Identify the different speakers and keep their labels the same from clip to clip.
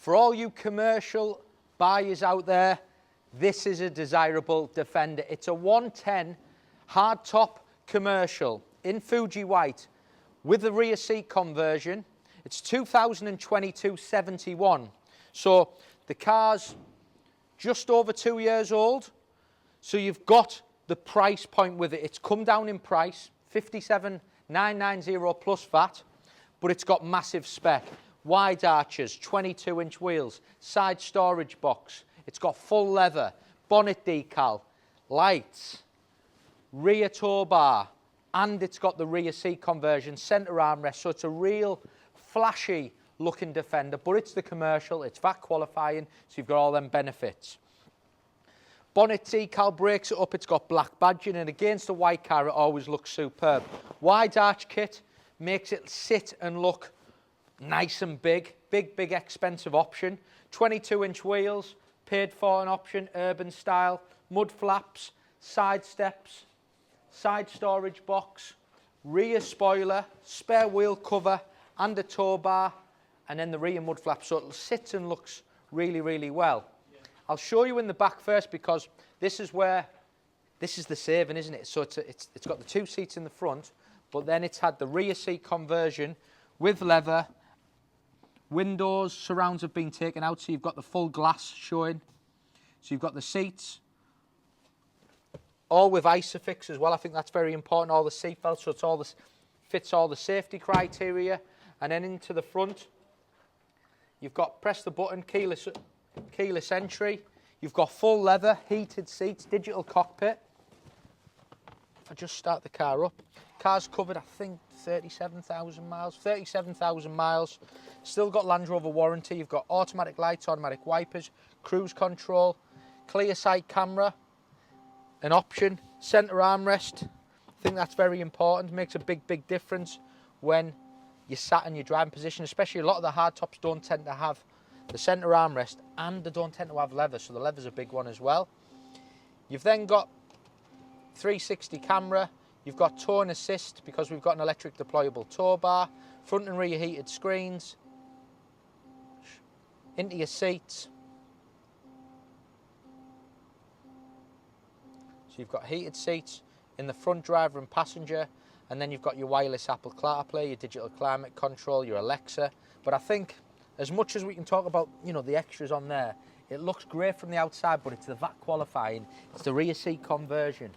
Speaker 1: For all you commercial buyers out there, this is a desirable Defender. It's a 110 hardtop commercial in Fuji White with a rear seat conversion. It's 2022 71. So the car's just over 2 years old. So you've got the price point with it. It's come down in price, 57,990 plus VAT, but it's got massive spec. Wide arches, 22-inch wheels, side storage box. It's got full leather, bonnet decal, lights, rear Towbar, and it's got the rear seat conversion, centre armrest. So it's a real flashy looking Defender, but it's the commercial, it's VAT qualifying, so you've got all them benefits. Bonnet decal breaks it up, it's got black badging, and against a white car it always looks superb. Wide arch kit makes it sit and look nice and big, big expensive option. 22-inch wheels, paid for an option, urban style, mud flaps, side steps, side storage box, rear spoiler, spare wheel cover and a Towbar, and then the rear mud flap, so it sits and looks really well. I'll show you in the back first, because this is the saving, isn't it? So it's got the 2 seats in the front, but then it's had the rear seat conversion with leather. Windows, surrounds have been taken out, so you've got the full glass showing. So you've got the seats, all with Isofix as well. I think that's very important, all the seat belts, so it's fits all the safety criteria. And then into the front, you've got press the button, keyless entry. You've got full leather, heated seats, digital cockpit. If I just start the car up, car's covered, I think, 37,000 miles. Still got Land Rover warranty. You've got automatic lights, automatic wipers, cruise control, ClearSight camera, an option, centre armrest. I think that's very important. Makes a big difference when you're sat in your driving position, especially a lot of the hardtops don't tend to have the centre armrest, and they don't tend to have leather, so the leather's a big one as well. You've then got 360 camera. You've got tow and assist, because we've got an electric deployable tow bar, front and rear heated screens, into your seats. So you've got heated seats in the front, driver and passenger, and then you've got your wireless Apple CarPlay, your digital climate control, your Alexa. But I think, as much as we can talk about, you know, the extras on there, it looks great from the outside, but it's the VAT qualifying, it's the rear seat conversion,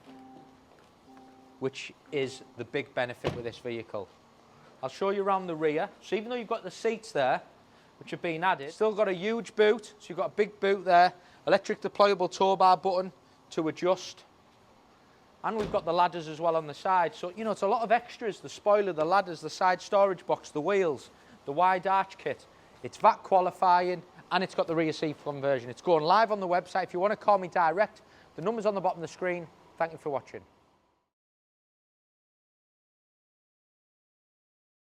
Speaker 1: which is the big benefit with this vehicle. I'll show you around the rear. So even though you've got the seats there, which have been added, still got a huge boot. So you've got a big boot there, electric deployable tow bar button to adjust. And we've got the ladders as well on the side. So, you know, it's a lot of extras, the spoiler, the ladders, the side storage box, the wheels, the wide arch kit. It's VAT qualifying, and it's got the rear seat conversion. It's going live on the website. If you want to call me direct, the number's on the bottom of the screen. Thank you for watching.